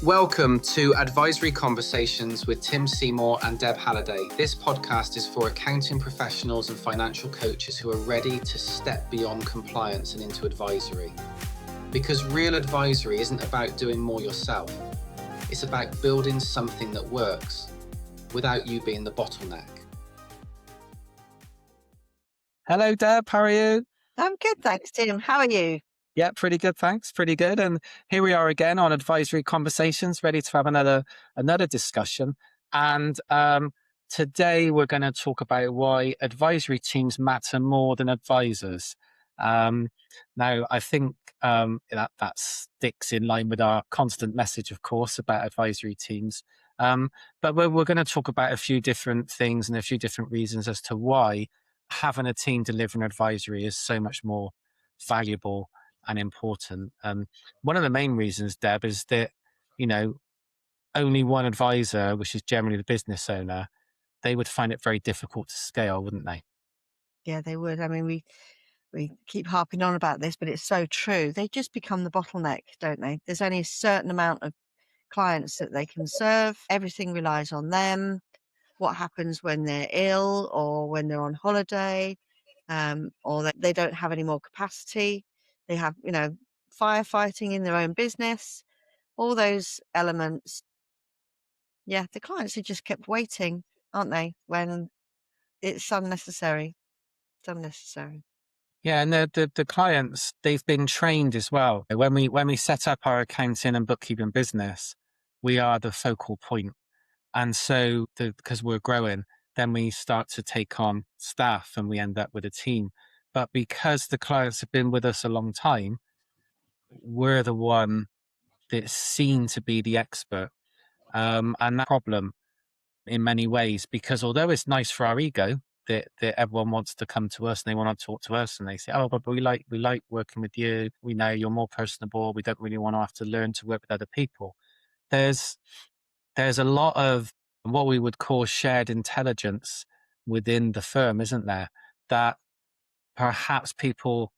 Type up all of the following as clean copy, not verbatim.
Welcome to Advisory Conversations with Tim Seymour and Deb Halliday. This podcast is for accounting professionals and financial coaches who are ready to step beyond compliance and into advisory. Because real advisory isn't about doing more yourself. It's about building something that works without you being the bottleneck. Hello, Deb. How are you? I'm good, thanks, Tim. How are you? Yeah, pretty good, thanks. Pretty good. And here we are again on Advisory Conversations, ready to have another discussion. And today we're going to talk about why advisory teams matter more than advisors. Now, I think that sticks in line with our constant message, of course, about advisory teams. But we're going to talk about a few different things and a few different reasons as to why having a team delivering advisory is so much more valuable and important. One of the main reasons, Deb, is that, only one advisor, which is generally the business owner, they would find it very difficult to scale, wouldn't they? Yeah, they would. I mean, we keep harping on about this, but it's so true. They just become the bottleneck, don't they? There's only a certain amount of clients that they can serve. Everything relies on them. What happens when they're ill or when they're on holiday, or they don't have any more capacity. They have, firefighting in their own business, all those elements. Yeah, the clients have just kept waiting, aren't they? When it's unnecessary. It's unnecessary. Yeah, and the clients, they've been trained as well. When we set up our accounting and bookkeeping business, we are the focal point. And so because we're growing, then we start to take on staff and we end up with a team. But because the clients have been with us a long time, we're the one that's seen to be the expert. And that problem in many ways, because although it's nice for our ego that everyone wants to come to us and they want to talk to us and they say, oh, but we like working with you. We know you're more personable. We don't really want to have to learn to work with other people. There's a lot of what we would call shared intelligence within the firm, isn't there? That perhaps people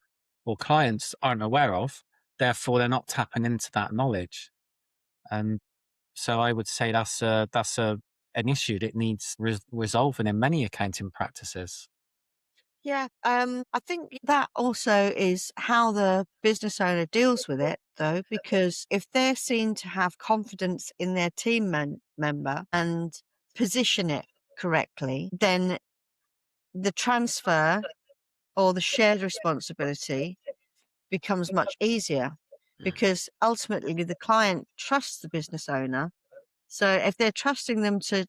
or clients aren't aware of. Therefore, they're not tapping into that knowledge. And so I would say that's an issue that needs resolving in many accounting practices. Yeah, I think that also is how the business owner deals with it, though, because if they're seen to have confidence in their team member and position it correctly, then the transfer or the shared responsibility becomes much easier because ultimately the client trusts the business owner. So if they're trusting them to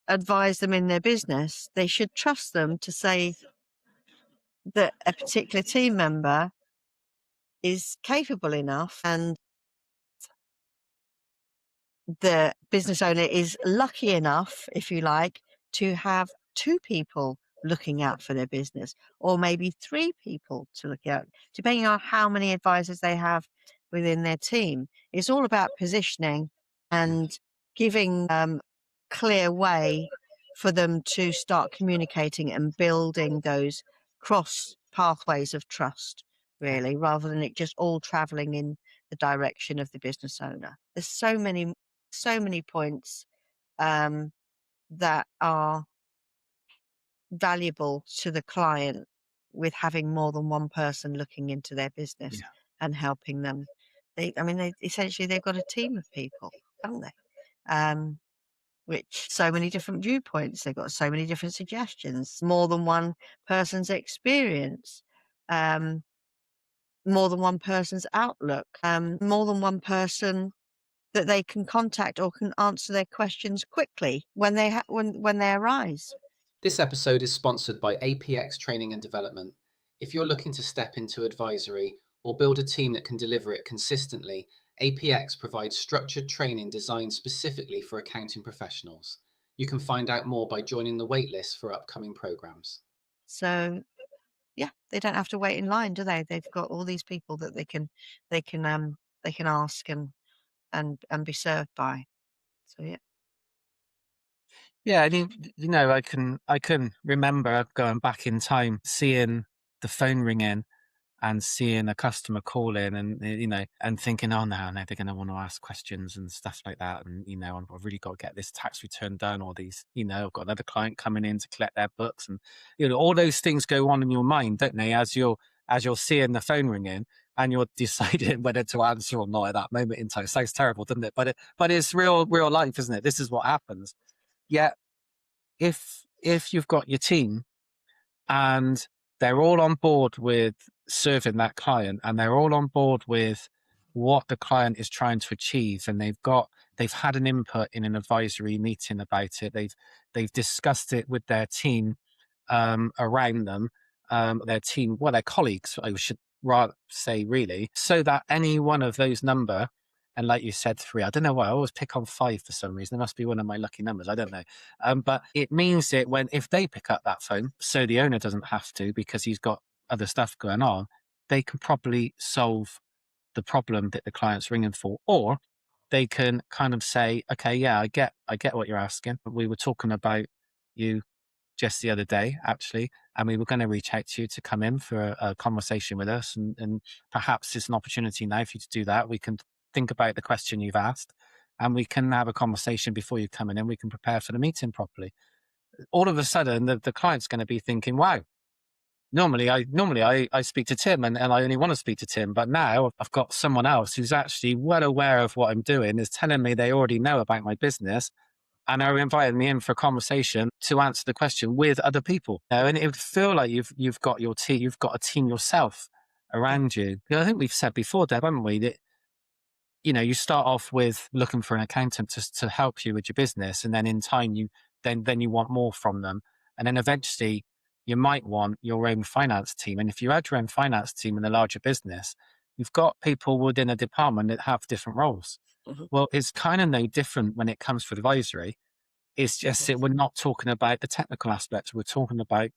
advise them in their business, they should trust them to say that a particular team member is capable enough and the business owner is lucky enough, if you like, to have two people looking out for their business, or maybe three people to look out, depending on how many advisors they have within their team. It's all about positioning and giving clear way for them to start communicating and building those cross pathways of trust, really, rather than it just all traveling in the direction of the business owner. There's so many points that are valuable to the client with having more than one person looking into their business and helping them. They essentially they've got a team of people, haven't they? Which so many different viewpoints. They've got so many different suggestions, more than one person's experience, more than one person's outlook, more than one person that they can contact or can answer their questions quickly when they when they arise. This episode is sponsored by APX Training and Development. If you're looking to step into advisory or build a team that can deliver it consistently, APX provides structured training designed specifically for accounting professionals. You can find out more by joining the waitlist for upcoming programs. So, yeah, they don't have to wait in line, do they? They've got all these people that they can ask and be served by. So yeah. Yeah, I can remember going back in time, seeing the phone ring in and seeing a customer call in and, and thinking, oh, no, they're going to want to ask questions and stuff like that. And, I've really got to get this tax return done, or these, I've got another client coming in to collect their books. And, all those things go on in your mind, don't they? As you're seeing the phone ring in and you're deciding whether to answer or not at that moment in time. It sounds terrible, doesn't it? But it's real life, isn't it? This is what happens. Yet, if you've got your team and they're all on board with serving that client, and they're all on board with what the client is trying to achieve, and they've had an input in an advisory meeting about it, they've discussed it with their team around them, their colleagues, I should rather say, really, so that any one of those number, and like you said, 3, I don't know why I always pick on 5 for some reason. It must be one of my lucky numbers. I don't know. But it means that if they pick up that phone, so the owner doesn't have to because he's got other stuff going on, they can probably solve the problem that the client's ringing for, or they can kind of say, okay, yeah, I get what you're asking. We were talking about you just the other day, actually, and we were going to reach out to you to come in for a conversation with us. And perhaps it's an opportunity now for you to do that. We can think about the question you've asked, and we can have a conversation before you come in. We can prepare for the meeting properly. All of a sudden, the client's going to be thinking, wow, normally I speak to Tim and I only want to speak to Tim, but now I've got someone else who's actually well aware of what I'm doing, is telling me they already know about my business, and are inviting me in for a conversation to answer the question with other people. And it would feel like you've got your team, you've got a team yourself around you. I think we've said before, Deb, haven't we, that you start off with looking for an accountant to help you with your business, and then in time you want more from them, and then eventually you might want your own finance team. And if you had your own finance team in a larger business, you've got people within a department that have different roles. Mhm. Well, it's kind of no different when it comes to advisory. It's just that we're not talking about the technical aspects. We're talking about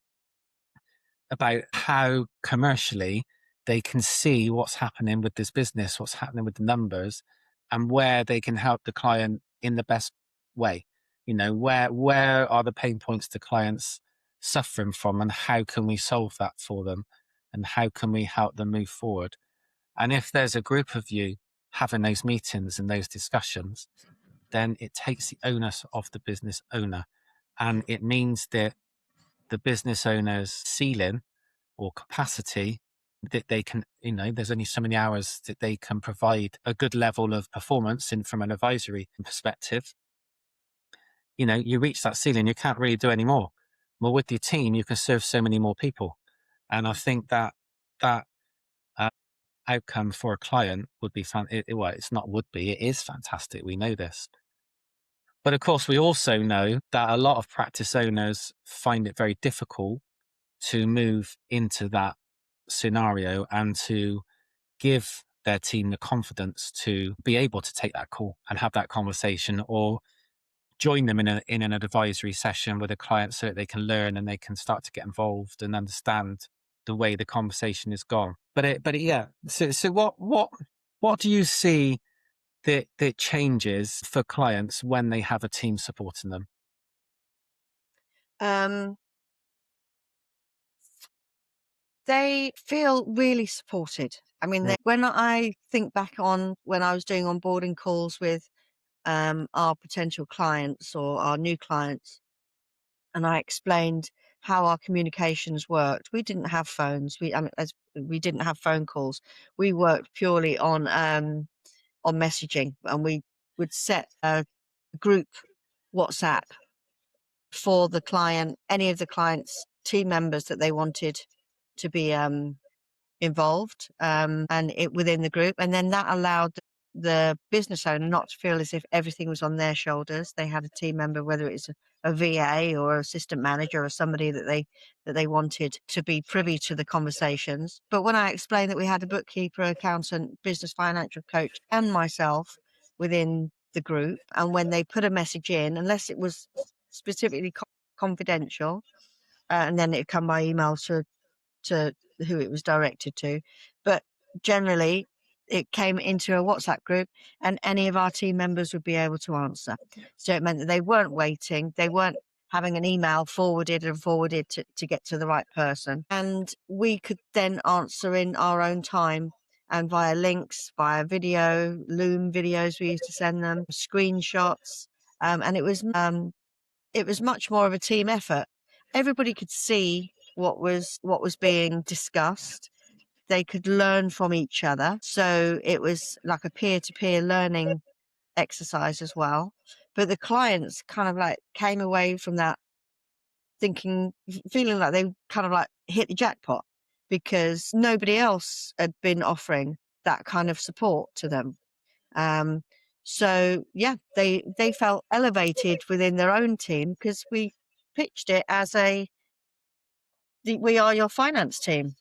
how commercially they can see what's happening with this business, what's happening with the numbers, and where they can help the client in the best way. Where are the pain points the clients suffering from, and how can we solve that for them, and how can we help them move forward? And if there's a group of you having those meetings and those discussions, then it takes the onus off the business owner. And it means that the business owner's ceiling or capacity, that they can, there's only so many hours that they can provide a good level of performance from an advisory perspective. You reach that ceiling, you can't really do any more. Well, with your team, you can serve so many more people. And I think that uh, outcome for a client would be well, it's not would be, it is fantastic. We know this. But of course, we also know that a lot of practice owners find it very difficult to move into that scenario and to give their team the confidence to be able to take that call and have that conversation, or join them in an advisory session with a client so that they can learn and they can start to get involved and understand the way the conversation is gone. Yeah. So what do you see that changes for clients when they have a team supporting them? They feel really supported. I mean, when I think back on when I was doing onboarding calls with our potential clients or our new clients, and I explained how our communications worked. We didn't have phones. We didn't have phone calls. We worked purely on messaging, and we would set a group WhatsApp for the client, any of the client's team members that they wanted to be involved, and it within the group. And then that allowed the business owner not to feel as if everything was on their shoulders. They had a team member, whether it's a VA or assistant manager or somebody that they wanted to be privy to the conversations. But when I explained that we had a bookkeeper, accountant, business financial coach, and myself within the group, and when they put a message in, unless it was specifically confidential, and then it'd come by email to who it was directed to, but generally it came into a WhatsApp group and any of our team members would be able to answer. So it meant that they weren't waiting. They weren't having an email forwarded to get to the right person. And we could then answer in our own time and via links, via video, Loom videos we used to send them, screenshots. And it was much more of a team effort. Everybody could see what was being discussed. They could learn from each other. So it was like a peer-to-peer learning exercise as well. But the clients kind of like came away from that feeling like they kind of like hit the jackpot, because nobody else had been offering that kind of support to them. So yeah, they felt elevated within their own team, because we pitched it as we are your finance team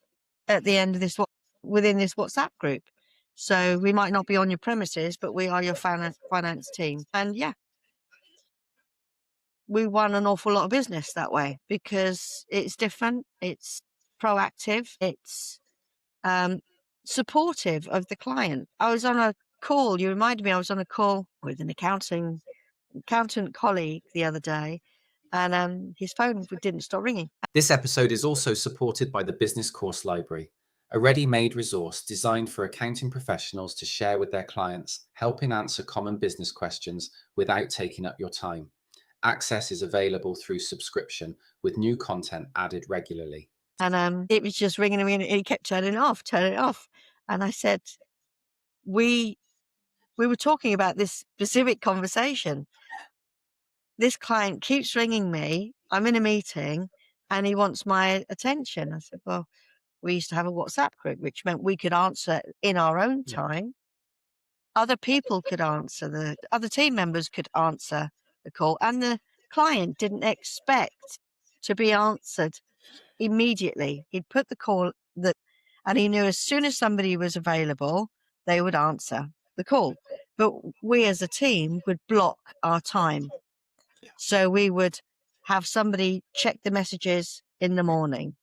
at the end of this, within this WhatsApp group. So we might not be on your premises, but we are your finance team. And yeah, we won an awful lot of business that way, because it's different, it's proactive, it's supportive of the client. I was on a call, you reminded me, I was on a call with an accountant colleague the other day, and his phone didn't stop ringing. This episode is also supported by the Business Course Library, a ready-made resource designed for accounting professionals to share with their clients, helping answer common business questions without taking up your time. Access is available through subscription, with new content added regularly. And it was just ringing and ringing, and he kept turning it off. And I said, we were talking about this specific conversation. This client keeps ringing me. I'm in a meeting and he wants my attention. I said, well, we used to have a WhatsApp group, which meant we could answer in our own time. Other people could answer, other team members could answer the call, and the client didn't expect to be answered immediately. He'd put the call and he knew as soon as somebody was available, they would answer the call. But we as a team would block our time. So we would have somebody check the messages in the morning.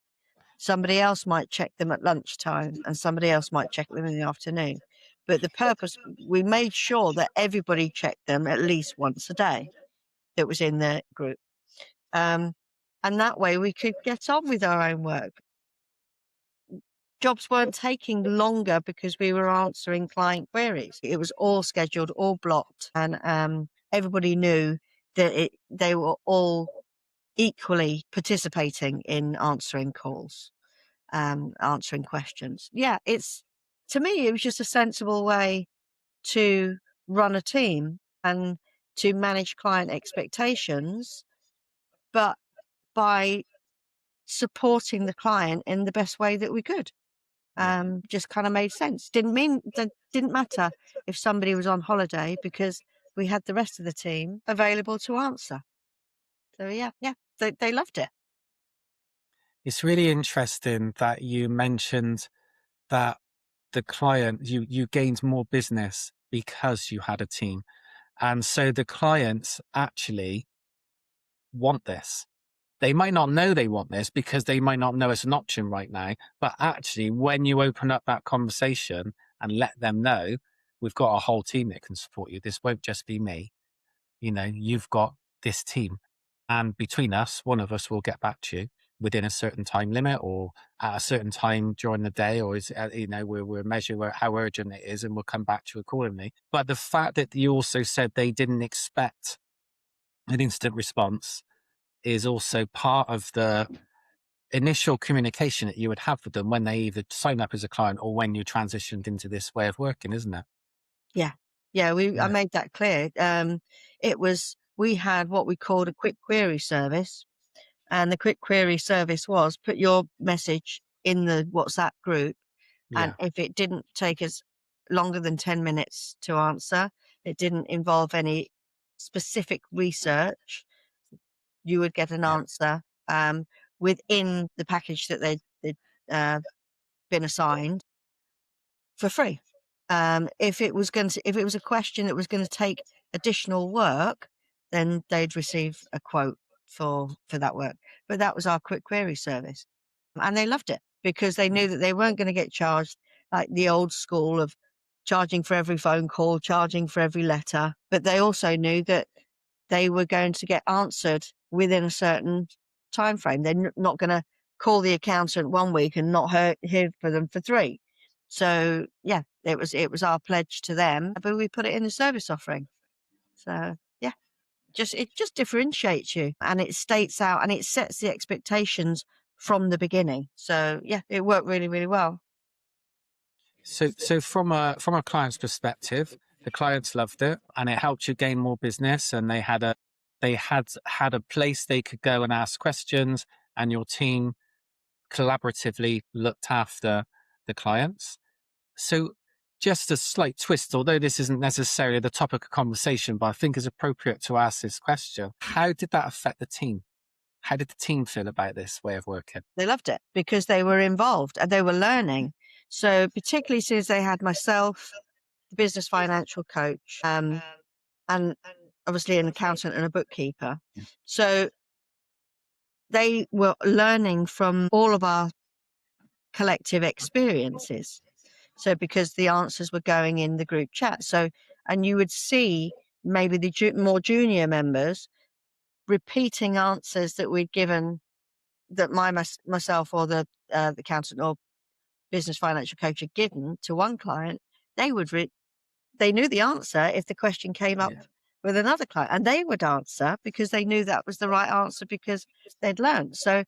Somebody else might check them at lunchtime, and somebody else might check them in the afternoon. But we made sure that everybody checked them at least once a day that was in the group. And that way we could get on with our own work. Jobs weren't taking longer because we were answering client queries. It was all scheduled, all blocked, and everybody knew that they were all equally participating in answering calls, answering questions. Yeah, to me, it was just a sensible way to run a team and to manage client expectations, but by supporting the client in the best way that we could. Just kind of made sense. Didn't matter if somebody was on holiday, because we had the rest of the team available to answer. So yeah, they loved it. It's really interesting that you mentioned that the client, you gained more business because you had a team. And so the clients actually want this. They might not know they want this because they might not know it's an option right now. But actually, when you open up that conversation and let them know, we've got a whole team that can support you. This won't just be me. You've got this team. And between us, one of us will get back to you within a certain time limit, or at a certain time during the day, or we'll measure how urgent it is, and we'll come back to you accordingly. But the fact that you also said they didn't expect an instant response is also part of the initial communication that you would have with them when they either sign up as a client or when you transitioned into this way of working, isn't it? Yeah. I made that clear. We had what we called a quick query service, and the quick query service was put your message in the WhatsApp group, and if it didn't take us longer than 10 minutes to answer, it didn't involve any specific research, you would get an answer within the package that they'd been assigned for free. If it was a question that was going to take additional work, then they'd receive a quote for that work. But that was our quick query service, and they loved it because they knew that they weren't going to get charged like the old school of charging for every phone call, charging for every letter. But they also knew that they were going to get answered within a certain time frame. They're not going to call the accountant one week and not hear for them for 3. So yeah, it was our pledge to them, but we put it in the service offering. So yeah, it just differentiates you, and it states out and it sets the expectations from the beginning. So yeah, it worked really, really well. So from a client's perspective, the clients loved it, and it helped you gain more business, and they had a place they could go and ask questions, and your team collaboratively looked after the clients. So just a slight twist, although this isn't necessarily the topic of conversation, but I think it's appropriate to ask this question. How did that affect the team? How did the team feel about this way of working? They loved it because they were involved and they were learning. So particularly since they had myself, the business financial coach, and obviously an accountant and a bookkeeper. Yeah. So they were learning from all of our collective experiences. So because the answers were going in the group chat. So, and you would see maybe the more junior members repeating answers that we'd given, that myself or the accountant or business financial coach had given to one client. They would they knew the answer if the question came up with another client, and they would answer because they knew that was the right answer because they'd learned. So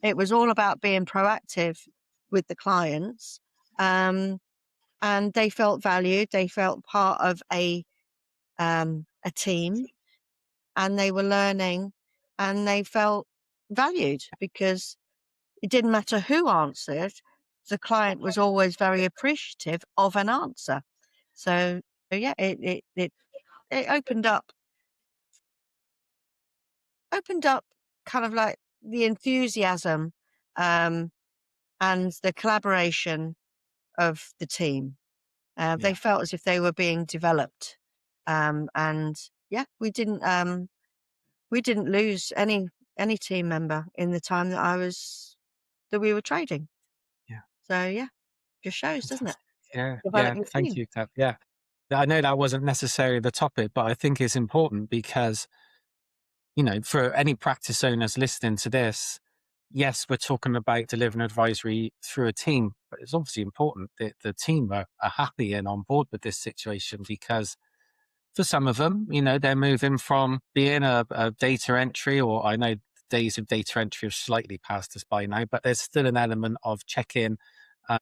it was all about being proactive with the clients, and they felt valued. They felt part of a team, and they were learning, and they felt valued because it didn't matter who answered. The client was always very appreciative of an answer. So yeah, it opened up kind of like the enthusiasm, and the collaboration of the team. They felt as if they were being developed, and yeah, we didn't lose any team member in the time that we were trading. Yeah. So yeah, just shows, doesn't it? Yeah, Develop yeah. your Thank team. you, Tab. Yeah. I know that wasn't necessarily the topic, but I think it's important because, for any practice owners listening to this, yes, we're talking about delivering advisory through a team, but it's obviously important that the team are happy and on board with this situation because for some of them, they're moving from being a data entry, or I know days of data entry have slightly passed us by now, but there's still an element of uh,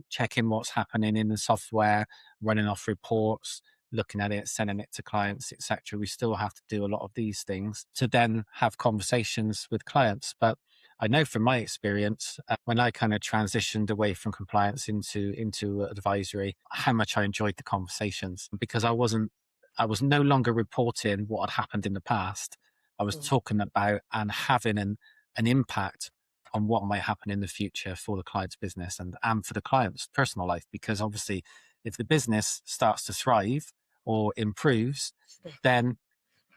checking what's happening in the software, running off reports, looking at it, sending it to clients, etc. We still have to do a lot of these things to then have conversations with clients. But I know from my experience, when I kind of transitioned away from compliance into advisory, how much I enjoyed the conversations because I was no longer reporting what had happened in the past. I was talking about and having an impact on what might happen in the future for the client's business and for the client's personal life. Because obviously, if the business starts to thrive or improves, then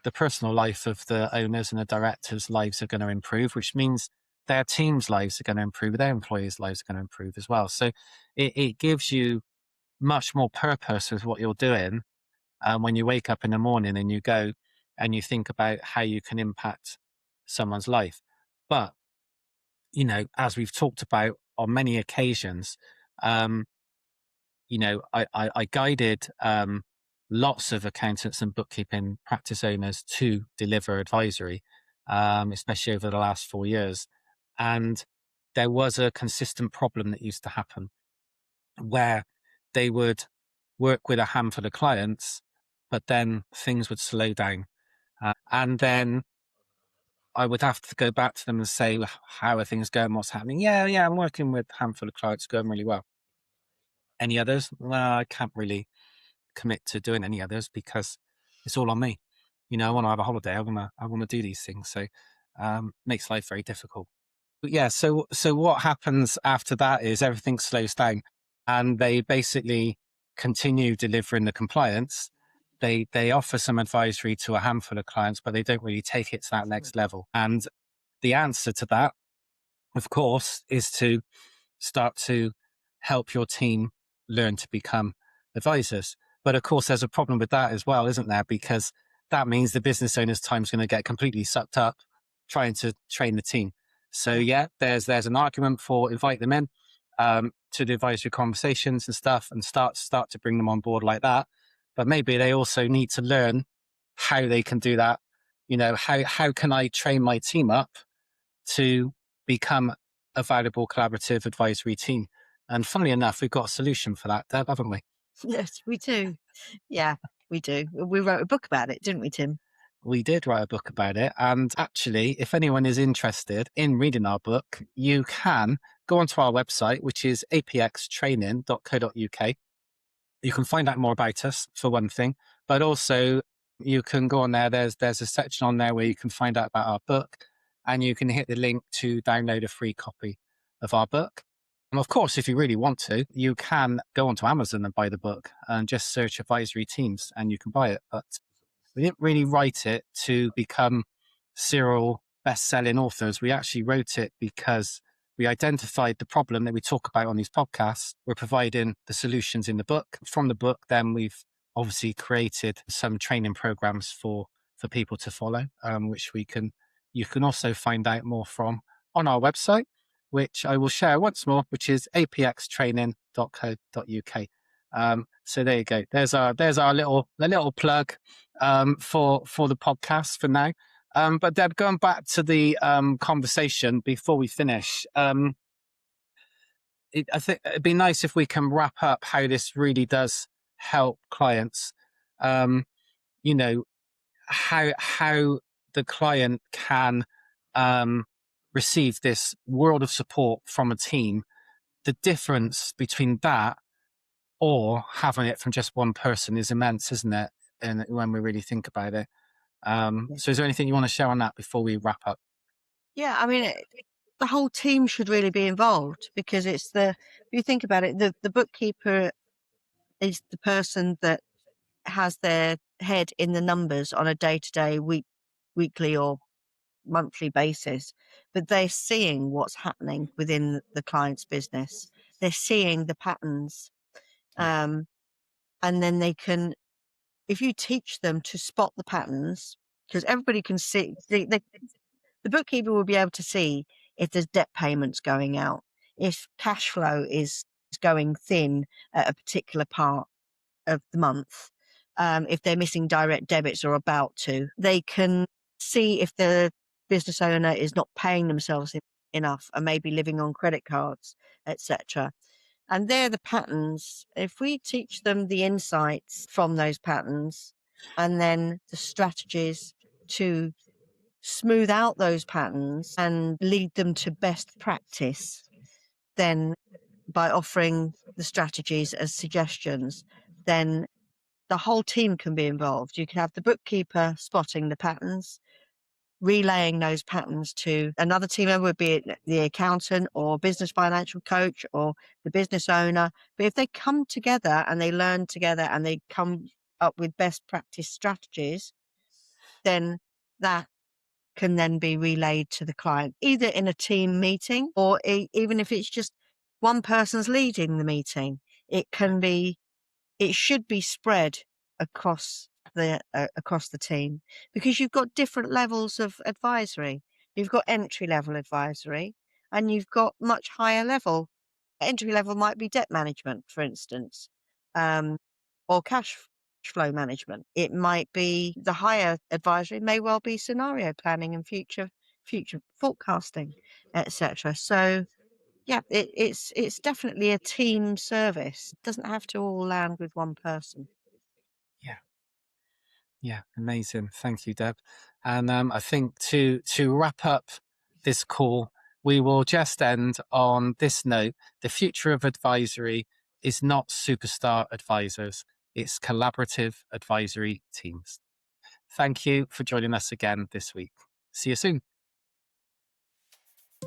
the personal life of the owners and the directors' lives are going to improve, which means their team's lives are going to improve, their employees' lives are going to improve as well. So it gives you much more purpose with what you're doing when you wake up in the morning and you go and you think about how you can impact someone's life. But, as we've talked about on many occasions, I guided lots of accountants and bookkeeping practice owners to deliver advisory, especially over the last 4 years. And there was a consistent problem that used to happen where they would work with a handful of clients, but then things would slow down. And then I would have to go back to them and say, "Well, how are things going? What's happening?" Yeah, I'm working with a handful of clients, going really well. Any others? Well, I can't really commit to doing any others because it's all on me. I want to have a holiday. I want to do these things. So makes life very difficult. But yeah, so what happens after that is everything slows down and they basically continue delivering the compliance. They offer some advisory to a handful of clients, but they don't really take it to that next level. And the answer to that, of course, is to start to help your team learn to become advisors. But of course, there's a problem with that as well, isn't there? Because that means the business owner's time is going to get completely sucked up trying to train the team. So yeah, there's an argument for invite them in to the advisory conversations and stuff, and start to bring them on board like that. But maybe they also need to learn how they can do that. How can I train my team up to become a valuable collaborative advisory team? And funnily enough, we've got a solution for that, Deb, haven't we? Yes, we do. Yeah, we do. We wrote a book about it, didn't we, Tim? We did write a book about it. And actually, if anyone is interested in reading our book, you can go onto our website, which is apxtraining.co.uk. You can find out more about us, for one thing, but also you can go on there. There's a section on there where you can find out about our book, and you can hit the link to download a free copy of our book. And of course, if you really want to, you can go onto Amazon and buy the book and just search advisory teams and you can buy it. But we didn't really write it to become serial best-selling authors. We actually wrote it because we identified the problem that we talk about on these podcasts. We're providing the solutions in the book. From the book, then we've obviously created some training programs for people to follow, which you can also find out more from on our website, which I will share once more, which is apxtraining.co.uk. So there you go. There's our little plug for the podcast for now. But Deb, going back to the conversation before we finish, I think it'd be nice if we can wrap up how this really does help clients. How the client can receive this world of support from a team. The difference between that or having it from just one person is immense, isn't it? And when we really think about it. So is there anything you want to share on that before we wrap up? Yeah, I mean, the whole team should really be involved, because if you think about it, the bookkeeper is the person that has their head in the numbers on a day-to-day, weekly or monthly basis, but they're seeing what's happening within the client's business. They're seeing the patterns. And then they can, if you teach them to spot the patterns, because everybody can see, the bookkeeper will be able to see if there's debt payments going out, if cash flow is going thin at a particular part of the month, if they're missing direct debits or about to. They can see if the business owner is not paying themselves enough and maybe living on credit cards, etc. And they're the patterns. If we teach them the insights from those patterns and then the strategies to smooth out those patterns and lead them to best practice, then by offering the strategies as suggestions, then the whole team can be involved. You can have the bookkeeper spotting the patterns, relaying those patterns to another team member, be it the accountant or business financial coach or the business owner. But if they come together and they learn together and they come up with best practice strategies, then that can then be relayed to the client, either in a team meeting or even if it's just one person's leading the meeting. It should be spread across the team, because you've got different levels of advisory. You've got entry level advisory and you've got much higher level. Entry level might be debt management, for instance, or cash flow management. It might be the higher advisory may well be scenario planning and future forecasting, etc. So yeah, it's definitely a team service. It doesn't have to all land with one person. Yeah, amazing. Thank you, Deb. And I think to wrap up this call, we will just end on this note. The future of advisory is not superstar advisors. It's collaborative advisory teams. Thank you for joining us again this week. See you soon.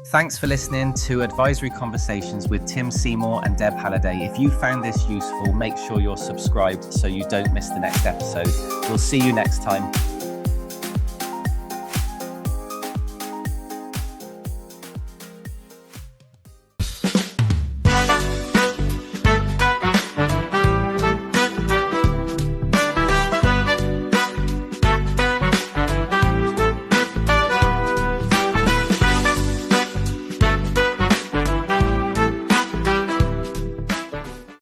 Thanks for listening to Advisory Conversations with Tim Seymour and Deb Halliday. If you found this useful, make sure you're subscribed so you don't miss the next episode. We'll see you next time.